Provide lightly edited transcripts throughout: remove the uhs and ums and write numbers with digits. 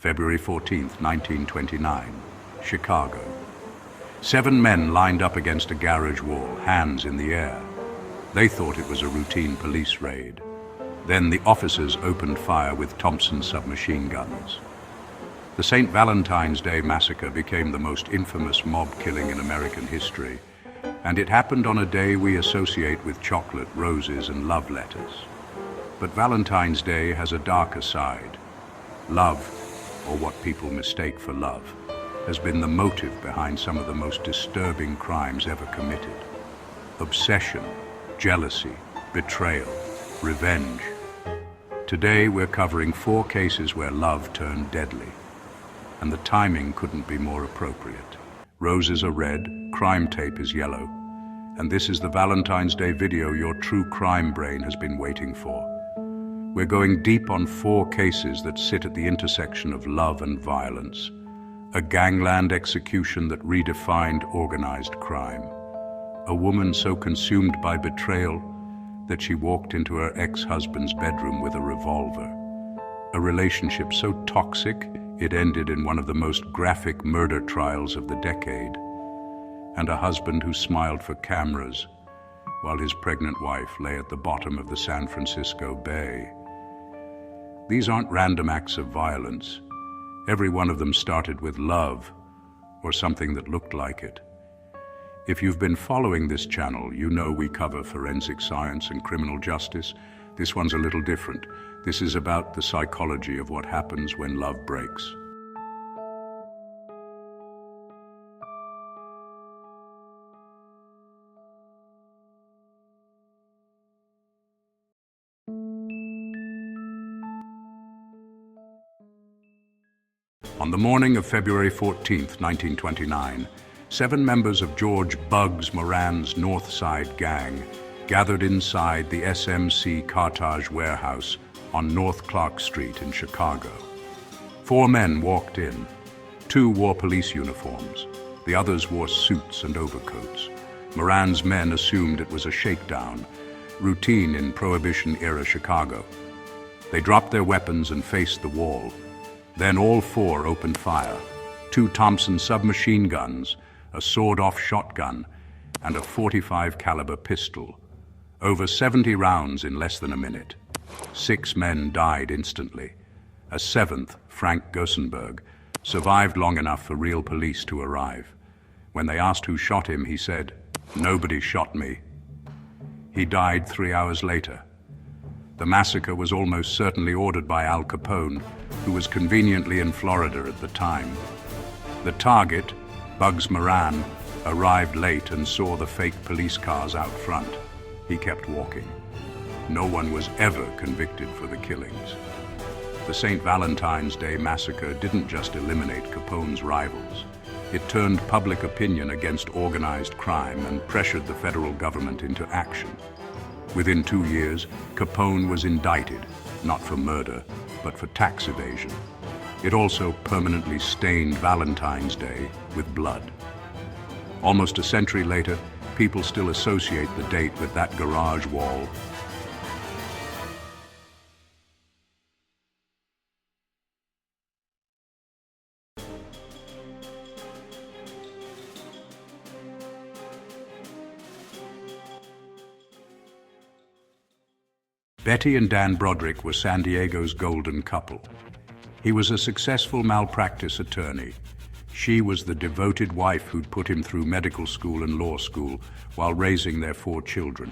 February 14, 1929, Chicago. 7 men lined up against a garage wall, hands in the air. They thought it was a routine police raid. Then the officers opened fire with Thompson submachine guns. The St. Valentine's Day Massacre became the most infamous mob killing in American history, and it happened on a day we associate with chocolate, roses, and love letters. But Valentine's Day has a darker side. Love, or what people mistake for love, has been the motive behind some of the most disturbing crimes ever committed. Obsession, jealousy, betrayal, revenge. Today we're covering 4 cases where love turned deadly, and the timing couldn't be more appropriate. Roses are red, crime tape is yellow, and this is the Valentine's Day video your true crime brain has been waiting for. We're going deep on 4 cases that sit at the intersection of love and violence. A gangland execution that redefined organized crime. A woman so consumed by betrayal that she walked into her ex-husband's bedroom with a revolver. A relationship so toxic it ended in one of the most graphic murder trials of the decade. And a husband who smiled for cameras while his pregnant wife lay at the bottom of the San Francisco Bay. These aren't random acts of violence. Every one of them started with love, or something that looked like it. If you've been following this channel, you know we cover forensic science and criminal justice. This one's a little different. This is about the psychology of what happens when love breaks. On the morning of February 14, 1929, 7 members of George "Bugs" Moran's North Side gang gathered inside the SMC Cartage warehouse on North Clark Street in Chicago. 4 men walked in. 2 wore police uniforms. The others wore suits and overcoats. Moran's men assumed it was a shakedown, routine in Prohibition-era Chicago. They dropped their weapons and faced the wall. Then all 4 opened fire. 2 Thompson submachine guns, a sawed-off shotgun, and a .45 caliber pistol. Over 70 rounds in less than a minute. 6 men died instantly. A 7th, Frank Gersenberg, survived long enough for real police to arrive. When they asked who shot him, he said, "Nobody shot me." He died 3 hours later. The massacre was almost certainly ordered by Al Capone, who was conveniently in Florida at the time. The target, Bugs Moran, arrived late and saw the fake police cars out front. He kept walking. No one was ever convicted for the killings. The St. Valentine's Day Massacre didn't just eliminate Capone's rivals. It turned public opinion against organized crime and pressured the federal government into action. Within 2 years, Capone was indicted, not for murder, but for tax evasion. It also permanently stained Valentine's Day with blood. Almost a century later, people still associate the date with that garage wall. Betty and Dan Broderick were San Diego's golden couple. He was a successful malpractice attorney. She was the devoted wife who'd put him through medical school and law school while raising their 4 children.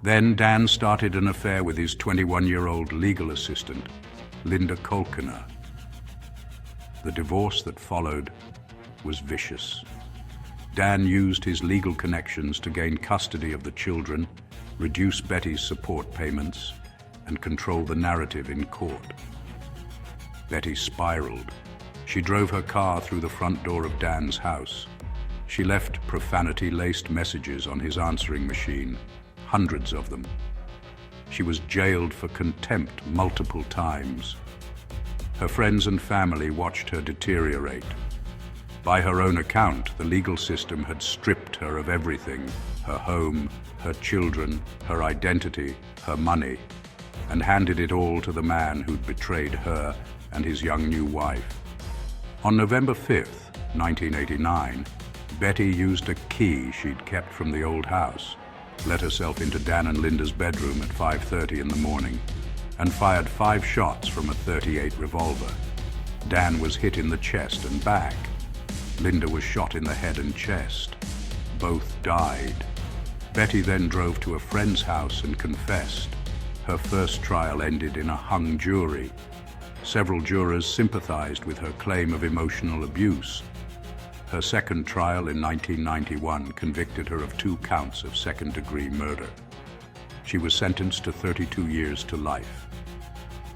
Then Dan started an affair with his 21-year-old legal assistant, Linda Kolkener. The divorce that followed was vicious. Dan used his legal connections to gain custody of the children, reduce Betty's support payments, and control the narrative in court. Betty spiraled. She drove her car through the front door of Dan's house. She left profanity-laced messages on his answering machine, hundreds of them. She was jailed for contempt multiple times. Her friends and family watched her deteriorate. By her own account, the legal system had stripped her of everything: her home, her children, her identity, her money, and handed it all to the man who'd betrayed her and his young new wife. On November 5th, 1989, Betty used a key she'd kept from the old house, let herself into Dan and Linda's bedroom at 5:30 in the morning, and fired 5 shots from a .38 revolver. Dan was hit in the chest and back. Linda was shot in the head and chest. Both died. Betty then drove to a friend's house and confessed. Her first trial ended in a hung jury. Several jurors sympathized with her claim of emotional abuse. Her second trial in 1991 convicted her of 2 counts of second-degree murder. She was sentenced to 32 years to life.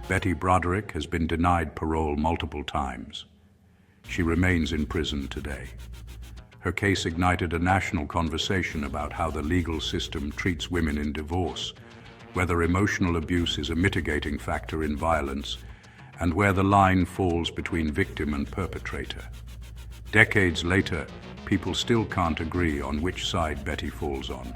Betty Broderick has been denied parole multiple times. She remains in prison today. Her case ignited a national conversation about how the legal system treats women in divorce, whether emotional abuse is a mitigating factor in violence, and where the line falls between victim and perpetrator. Decades later, people still can't agree on which side Betty falls on.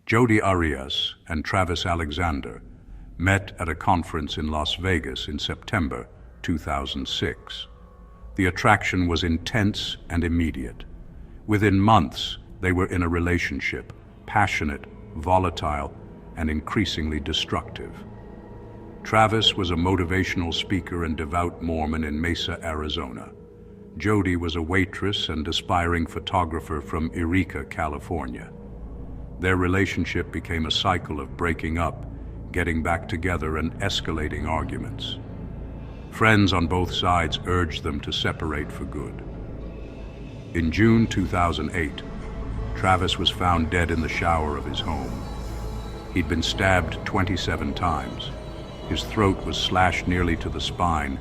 Jodi Arias and Travis Alexander met at a conference in Las Vegas in September 2006. The attraction was intense and immediate. Within months, they were in a relationship, passionate, volatile, and increasingly destructive. Travis was a motivational speaker and devout Mormon in Mesa, Arizona. Jodi was a waitress and aspiring photographer from Eureka, California. Their relationship became a cycle of breaking up, getting back together, and escalating arguments. Friends on both sides urged them to separate for good. In June 2008, Travis was found dead in the shower of his home. He'd been stabbed 27 times. His throat was slashed nearly to the spine,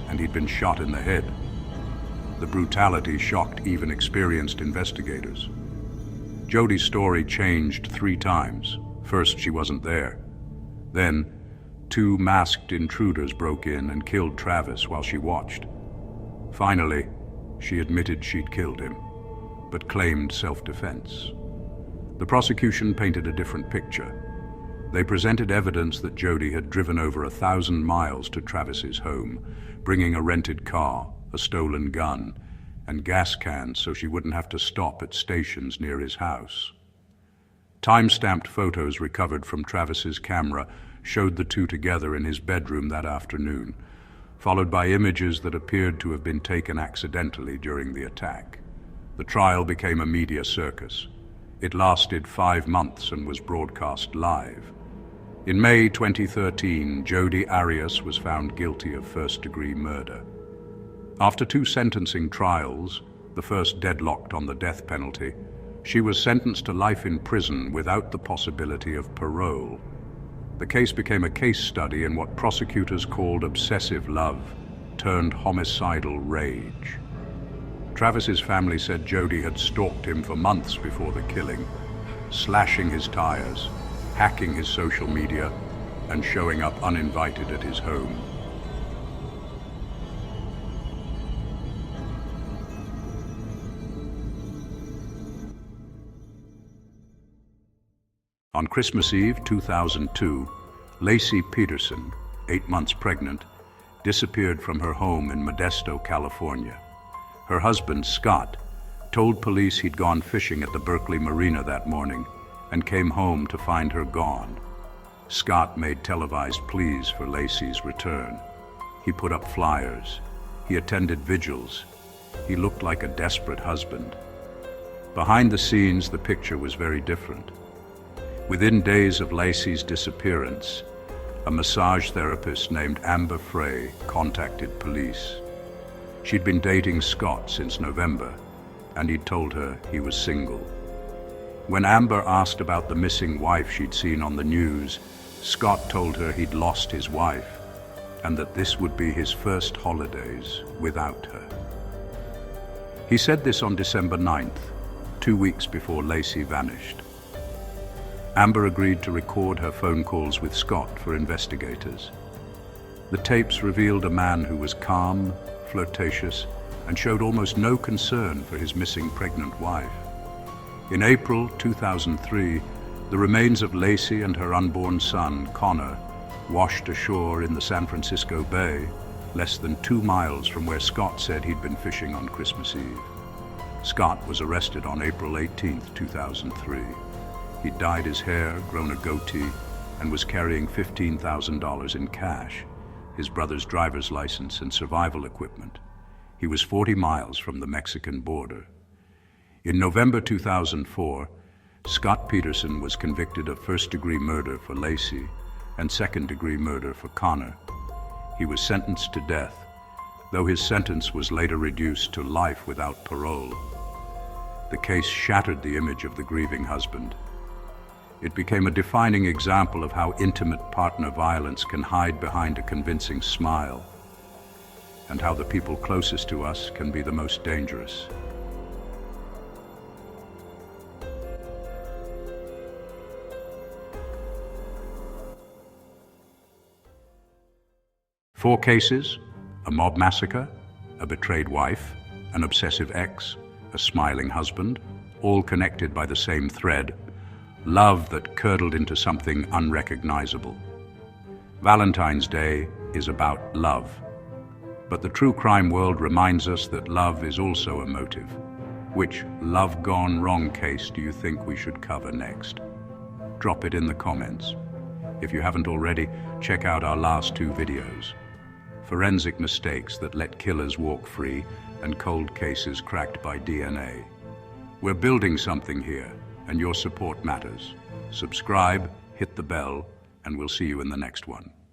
and he'd been shot in the head. The brutality shocked even experienced investigators. Jodi's story changed 3 times. First, she wasn't there. Then, 2 masked intruders broke in and killed Travis while she watched. Finally, she admitted she'd killed him, but claimed self-defense. The prosecution painted a different picture. They presented evidence that Jodi had driven over 1,000 miles to Travis's home, bringing a rented car, a stolen gun, and gas cans so she wouldn't have to stop at stations near his house. Time-stamped photos recovered from Travis's camera showed the two together in his bedroom that afternoon, followed by images that appeared to have been taken accidentally during the attack. The trial became a media circus. It lasted 5 months and was broadcast live. In May 2013, Jodi Arias was found guilty of first-degree murder. After 2 sentencing trials, the first deadlocked on the death penalty, she was sentenced to life in prison without the possibility of parole. The case became a case study in what prosecutors called obsessive love turned homicidal rage. Travis's family said Jodi had stalked him for months before the killing, slashing his tires, hacking his social media, and showing up uninvited at his home. On Christmas Eve 2002, Laci Peterson, 8 months pregnant, disappeared from her home in Modesto, California. Her husband, Scott, told police he'd gone fishing at the Berkeley Marina that morning and came home to find her gone. Scott made televised pleas for Laci's return. He put up flyers. He attended vigils. He looked like a desperate husband. Behind the scenes, the picture was very different. Within days of Laci's disappearance, a massage therapist named Amber Frey contacted police. She'd been dating Scott since November, and he'd told her he was single. When Amber asked about the missing wife she'd seen on the news, Scott told her he'd lost his wife, and that this would be his first holidays without her. He said this on December 9th, 2 weeks before Laci vanished. Amber agreed to record her phone calls with Scott for investigators. The tapes revealed a man who was calm, flirtatious and showed almost no concern for his missing pregnant wife. In April 2003, the remains of Laci and her unborn son, Connor, washed ashore in the San Francisco Bay, less than 2 miles from where Scott said he'd been fishing on Christmas Eve. Scott was arrested on April 18, 2003. He'd dyed his hair, grown a goatee, and was carrying $15,000 in cash, his brother's driver's license and survival equipment. He was 40 miles from the Mexican border. In November 2004, Scott Peterson was convicted of first-degree murder for Laci and second-degree murder for Connor. He was sentenced to death, though his sentence was later reduced to life without parole. The case shattered the image of the grieving husband. It became a defining example of how intimate partner violence can hide behind a convincing smile, and how the people closest to us can be the most dangerous. Four cases: a mob massacre, a betrayed wife, an obsessive ex, a smiling husband, all connected by the same thread: love that curdled into something unrecognizable. Valentine's Day is about love. But the true crime world reminds us that love is also a motive. Which love gone wrong case do you think we should cover next? Drop it in the comments. If you haven't already, check out our last 2 videos. Forensic mistakes that let killers walk free and cold cases cracked by DNA. We're building something here, and your support matters. Subscribe, hit the bell, and we'll see you in the next one.